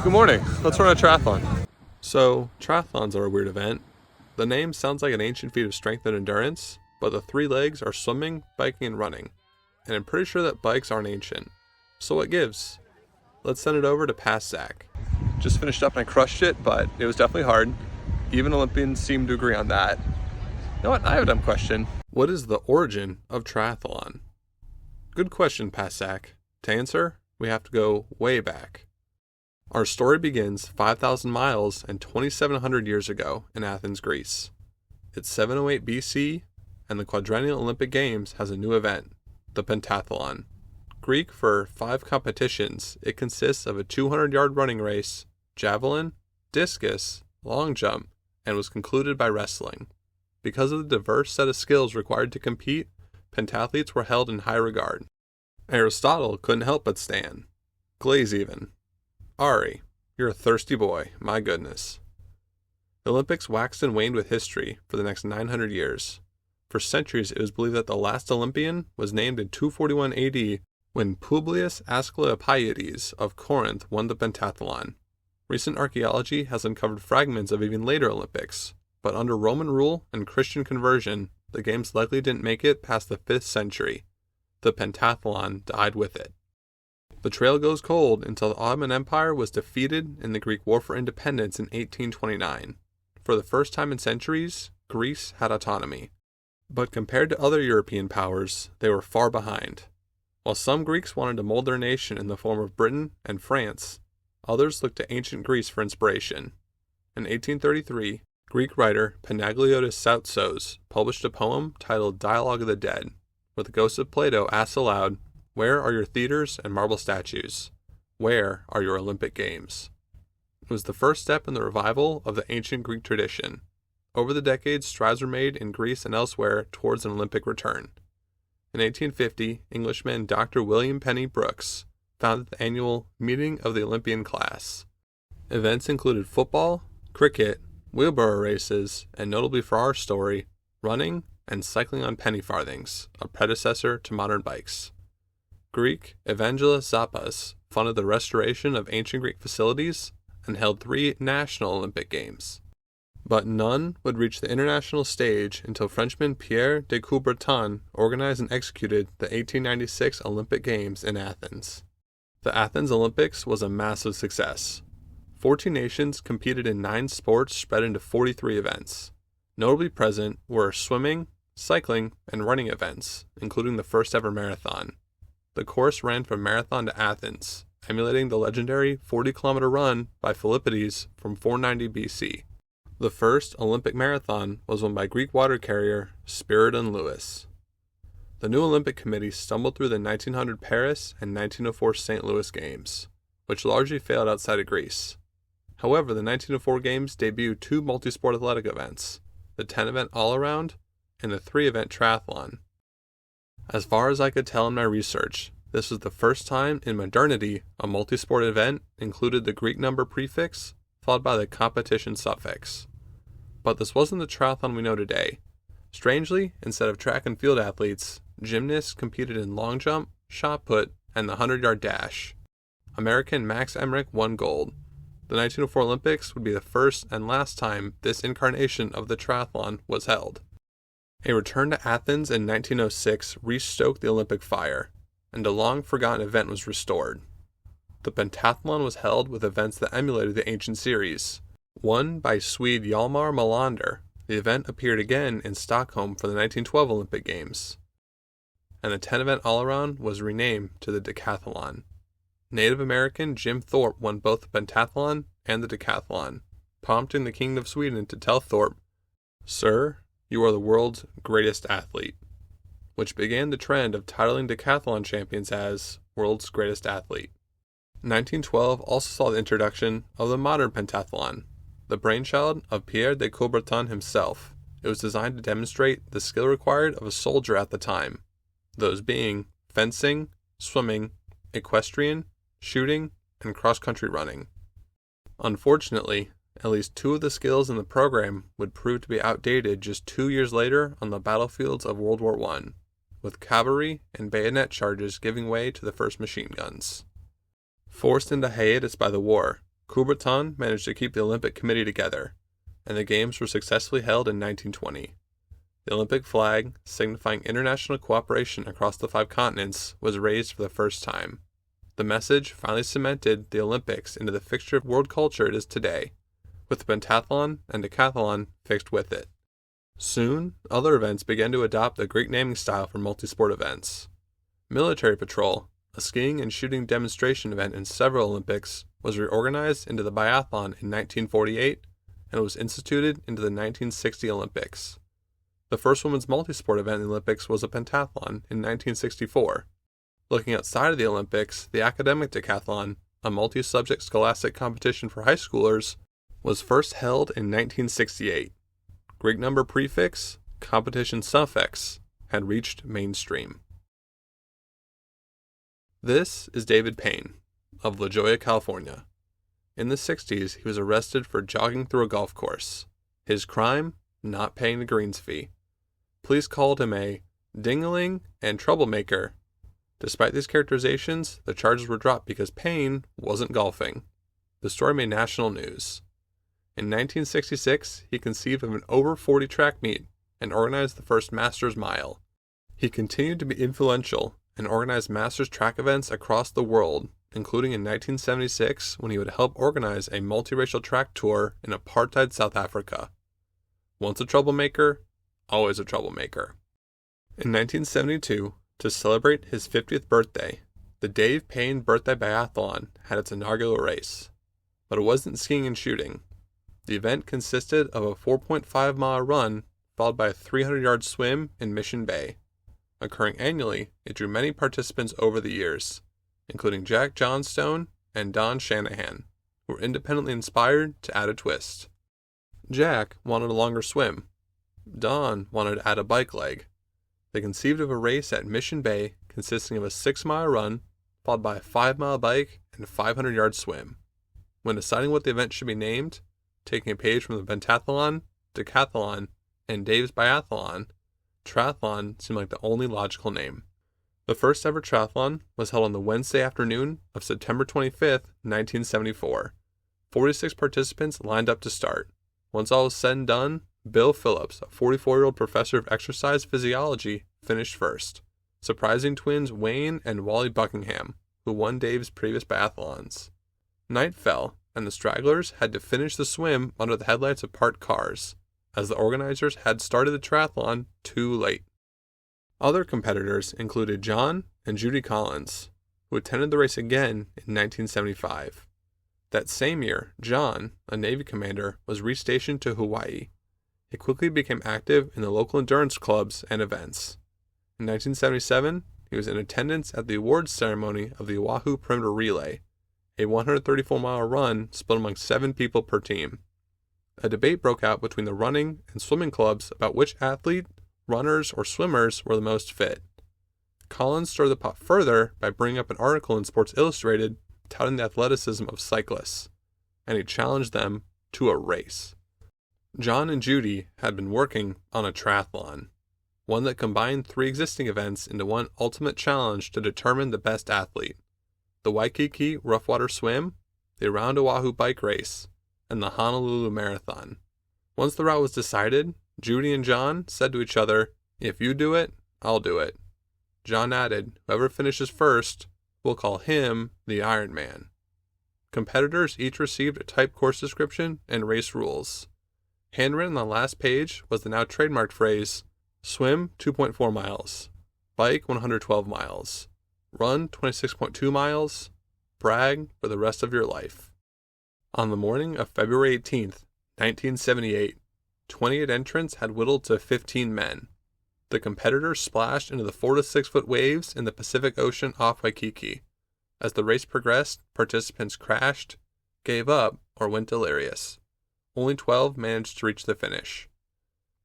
Good morning. Let's run a triathlon. So, triathlons are a weird event. The name sounds like an ancient feat of strength and endurance, but the three legs are swimming, biking, and running. And I'm pretty sure that bikes aren't ancient. So what gives? Let's send it over to past Zach. Just finished up and I crushed it, but it was definitely hard. Even Olympians seem to agree on that. You know what? I have a dumb question. What is the origin of triathlon? Good question, past Zach. To answer, we have to go way back. Our story begins 5,000 miles and 2,700 years ago in Athens, Greece. It's 708 BC, and the Quadrennial Olympic Games has a new event, the pentathlon. Greek for 5 competitions, it consists of a 200-yard running race, javelin, discus, long jump, and was concluded by wrestling. Because of the diverse set of skills required to compete, pentathletes were held in high regard. Aristotle couldn't help but stand. Glaze even. Ari, you're a thirsty boy, my goodness. The Olympics waxed and waned with history for the next 900 years. For centuries, it was believed that the last Olympian was named in 241 AD when Publius Asclepiades of Corinth won the pentathlon. Recent archaeology has uncovered fragments of even later Olympics, but under Roman rule and Christian conversion, the games likely didn't make it past the 5th century. The pentathlon died with it. The trail goes cold until the Ottoman Empire was defeated in the Greek War for Independence in 1829. For the first time in centuries, Greece had autonomy. But compared to other European powers, they were far behind. While some Greeks wanted to mold their nation in the form of Britain and France, others looked to ancient Greece for inspiration. In 1833, Greek writer Panagliotis Soutsos published a poem titled Dialogue of the Dead, where the ghost of Plato asks aloud, "Where are your theaters and marble statues? Where are your Olympic Games?" It was the first step in the revival of the ancient Greek tradition. Over the decades, strides were made in Greece and elsewhere towards an Olympic return. In 1850, Englishman Dr. William Penny Brooks founded the annual Meeting of the Olympian Class. Events included football, cricket, wheelbarrow races, and notably for our story, running and cycling on penny farthings, a predecessor to modern bikes. Greek Evangelos Zappas funded the restoration of ancient Greek facilities and held 3 national Olympic Games. But none would reach the international stage until Frenchman Pierre de Coubertin organized and executed the 1896 Olympic Games in Athens. The Athens Olympics was a massive success. 14 nations competed in 9 sports spread into 43 events. Notably present were swimming, cycling, and running events, including the first ever marathon. The course ran from Marathon to Athens, emulating the legendary 40-kilometer run by Philippides from 490 BC. The first Olympic marathon was won by Greek water carrier Spiridon Lewis. The new Olympic Committee stumbled through the 1900 Paris and 1904 St. Louis Games, which largely failed outside of Greece. However, the 1904 Games debuted 2 multi-sport athletic events, the 10-event all-around and the 3-event triathlon. As far as I could tell in my research, this was the first time in modernity a multi-sport event included the Greek number prefix followed by the competition suffix. But this wasn't the triathlon we know today. Strangely, instead of track and field athletes, gymnasts competed in long jump, shot put, and the 100-yard dash. American Max Emmerich won gold. The 1904 Olympics would be the first and last time this incarnation of the triathlon was held. A return to Athens in 1906 restoked the Olympic fire, and a long-forgotten event was restored. The pentathlon was held with events that emulated the ancient series. Won by Swede Hjalmar Melander, the event appeared again in Stockholm for the 1912 Olympic Games. And the 10-event all-around was renamed to the decathlon. Native American Jim Thorpe won both the pentathlon and the decathlon, prompting the King of Sweden to tell Thorpe, "Sir, you are the world's greatest athlete," which began the trend of titling decathlon champions as world's greatest athlete. 1912 also saw the introduction of the modern pentathlon, the brainchild of Pierre de Coubertin himself. It was designed to demonstrate the skill required of a soldier at the time, those being fencing, swimming, equestrian, shooting, and cross-country running. Unfortunately, at least 2 of the skills in the program would prove to be outdated just 2 years later on the battlefields of World War I, with cavalry and bayonet charges giving way to the first machine guns. Forced into hiatus by the war, Coubertin managed to keep the Olympic Committee together, and the Games were successfully held in 1920. The Olympic flag, signifying international cooperation across the 5 continents, was raised for the first time. The message finally cemented the Olympics into the fixture of world culture it is today, with the pentathlon and decathlon fixed with it. Soon, other events began to adopt the Greek naming style for multi-sport events. Military patrol, a skiing and shooting demonstration event in several Olympics, was reorganized into the biathlon in 1948 and was instituted into the 1960 Olympics. The first women's multi-sport event in the Olympics was a pentathlon in 1964. Looking outside of the Olympics, the academic decathlon, a multi-subject scholastic competition for high schoolers, was first held in 1968. Greek number prefix, competition suffix, had reached mainstream. This is David Payne, of La Jolla, California. In the 60s, he was arrested for jogging through a golf course. His crime? Not paying the greens fee. Police called him a dingling and troublemaker. Despite these characterizations, the charges were dropped because Payne wasn't golfing. The story made national news. In 1966, he conceived of an over 40 track meet and organized the first Masters Mile. He continued to be influential and organized Masters track events across the world, including in 1976 when he would help organize a multiracial track tour in apartheid South Africa. Once a troublemaker, always a troublemaker. In 1972, to celebrate his 50th birthday, the Dave Payne Birthday Biathlon had its inaugural race. But it wasn't skiing and shooting. The event consisted of a 4.5-mile run followed by a 300-yard swim in Mission Bay. Occurring annually, it drew many participants over the years, including Jack Johnstone and Don Shanahan, who were independently inspired to add a twist. Jack wanted a longer swim. Don wanted to add a bike leg. They conceived of a race at Mission Bay consisting of a 6-mile run, followed by a 5-mile bike and a 500-yard swim. When deciding what the event should be named, taking a page from the pentathlon, decathlon, and Dave's biathlon, triathlon seemed like the only logical name. The first ever triathlon was held on the Wednesday afternoon of September 25th, 1974. 46 participants lined up to start. Once all was said and done, Bill Phillips, a 44-year-old professor of exercise physiology, finished first, surprising twins Wayne and Wally Buckingham, who won Dave's previous biathlons. Night fell, and the stragglers had to finish the swim under the headlights of parked cars, as the organizers had started the triathlon too late. Other competitors included John and Judy Collins, who attended the race again in 1975. That same year, John, a Navy commander, was restationed to Hawaii. He quickly became active in the local endurance clubs and events. In 1977, he was in attendance at the awards ceremony of the Oahu Perimeter Relay, a 134-mile run split among 7 people per team. A debate broke out between the running and swimming clubs about which athlete, runners, or swimmers were the most fit. Collins stirred the pot further by bringing up an article in Sports Illustrated touting the athleticism of cyclists, and he challenged them to a race. John and Judy had been working on a triathlon, one that combined 3 existing events into one ultimate challenge to determine the best athlete: the Waikiki Roughwater Swim, the Around Oahu Bike Race, and the Honolulu Marathon. Once the route was decided, Judy and John said to each other, "If you do it, I'll do it." John added, "Whoever finishes first, we'll call him the Ironman." Competitors each received a typed course description and race rules. Handwritten on the last page was the now trademarked phrase, "Swim 2.4 miles, bike 112 miles, run 26.2 miles, brag for the rest of your life." On the morning of February 18th, 1978, 28 entrants had whittled to 15 men. The competitors splashed into the 4 to 6 foot waves in the Pacific Ocean off Waikiki. As the race progressed, participants crashed, gave up, or went delirious. Only 12 managed to reach the finish.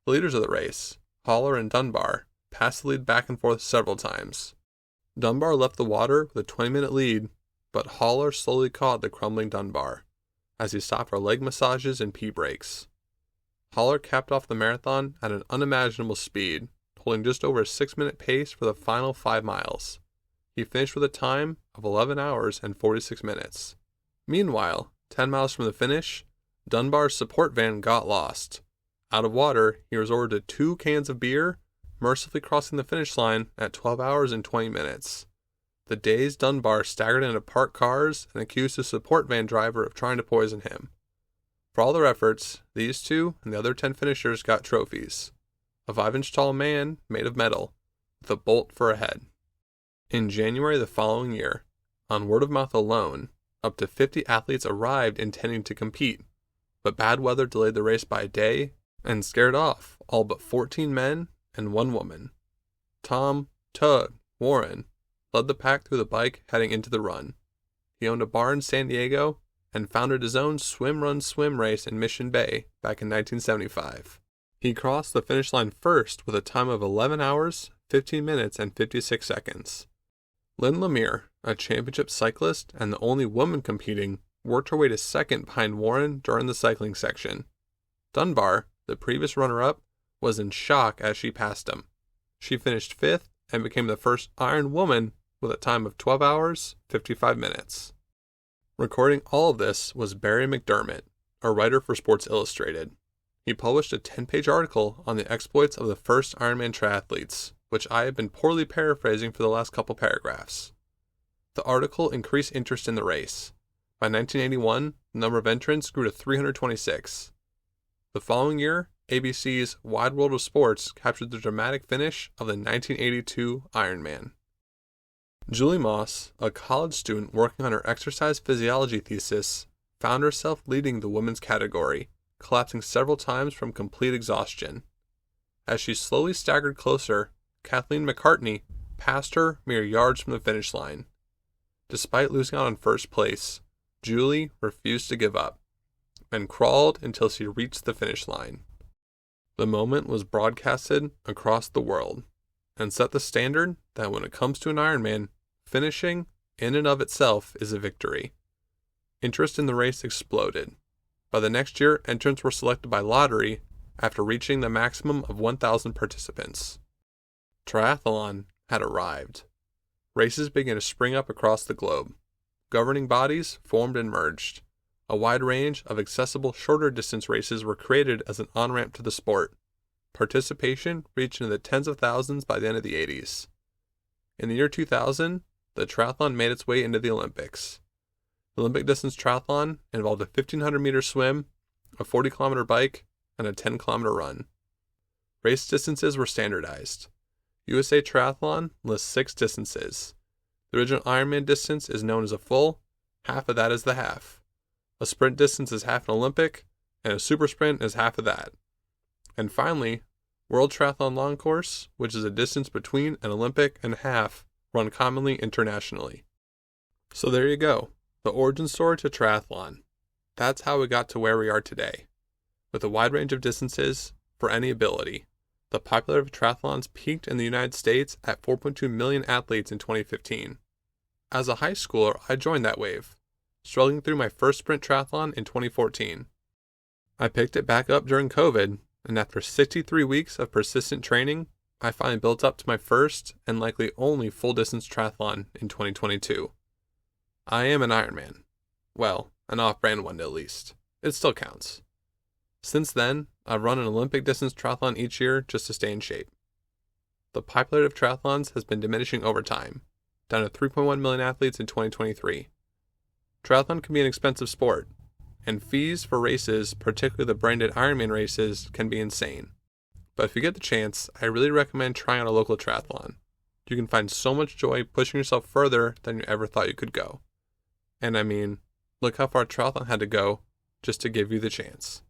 The leaders of the race, Haller and Dunbar, passed the lead back and forth several times. Dunbar left the water with a 20-minute lead, but Haller slowly caught the crumbling Dunbar, as he stopped for leg massages and pee breaks. Haller capped off the marathon at an unimaginable speed, holding just over a 6-minute pace for the final 5 miles. He finished with a time of of 11 hours and 46 minutes. Meanwhile, 10 miles from the finish, Dunbar's support van got lost. Out of water, he resorted to 2 cans of beer, mercifully crossing the finish line at 12 hours and 20 minutes. The dazed Dunbar staggered into parked cars and accused his support van driver of trying to poison him. For all their efforts, these 2 and the other 10 finishers got trophies. A 5-inch tall man made of metal, with a bolt for a head. In January the following year, on word of mouth alone, up to 50 athletes arrived intending to compete, but bad weather delayed the race by a day and scared off all but 14 men and 1 woman. Tom "Tug" Warren led the pack through the bike heading into the run. He owned a bar in San Diego and founded his own swim-run-swim race in Mission Bay back in 1975. He crossed the finish line first with a time of 11 hours, 15 minutes, and 56 seconds. Lynn Lemire, a championship cyclist and the only woman competing, worked her way to second behind Warren during the cycling section. Dunbar, the previous runner-up, was in shock as she passed him. She finished 5th and became the first Iron woman with a time of 12 hours, 55 minutes. Recording all of this was Barry McDermott, a writer for Sports Illustrated. He published a 10-page article on the exploits of the first Ironman triathletes, which I have been poorly paraphrasing for the last couple paragraphs. The article increased interest in the race. By 1981, the number of entrants grew to 326. The following year, ABC's Wide World of Sports captured the dramatic finish of the 1982 Ironman. Julie Moss, a college student working on her exercise physiology thesis, found herself leading the women's category, collapsing several times from complete exhaustion. As she slowly staggered closer, Kathleen McCartney passed her mere yards from the finish line. Despite losing out on first place, Julie refused to give up and crawled until she reached the finish line. The moment was broadcasted across the world and set the standard that when it comes to an Ironman, finishing in and of itself is a victory. Interest in the race exploded. By the next year, entrants were selected by lottery after reaching the maximum of 1,000 participants. Triathlon had arrived. Races began to spring up across the globe. Governing bodies formed and merged. A wide range of accessible shorter distance races were created as an on-ramp to the sport. Participation reached into the tens of thousands by the end of the 80s. In the year 2000, the triathlon made its way into the Olympics. The Olympic distance triathlon involved a 1,500-meter swim, a 40-kilometer bike, and a 10-kilometer run. Race distances were standardized. USA Triathlon lists 6 distances. The original Ironman distance is known as a full, half of that is the half. A sprint distance is half an Olympic, and a super sprint is half of that. And finally, World Triathlon Long Course, which is a distance between an Olympic and half, run commonly internationally. So there you go, the origin story to triathlon. That's how we got to where we are today. With a wide range of distances, for any ability. The popularity of triathlons peaked in the United States at 4.2 million athletes in 2015. As a high schooler, I joined that wave, struggling through my first sprint triathlon in 2014. I picked it back up during COVID, and after 63 weeks of persistent training, I finally built up to my first and likely only full-distance triathlon in 2022. I am an Ironman. Well, an off-brand one at least. It still counts. Since then, I've run an Olympic distance triathlon each year just to stay in shape. The popularity of triathlons has been diminishing over time, down to 3.1 million athletes in 2023. Triathlon can be an expensive sport, and fees for races, particularly the branded Ironman races, can be insane. But if you get the chance, I really recommend trying out a local triathlon. You can find so much joy pushing yourself further than you ever thought you could go. And I mean, look how far triathlon had to go just to give you the chance.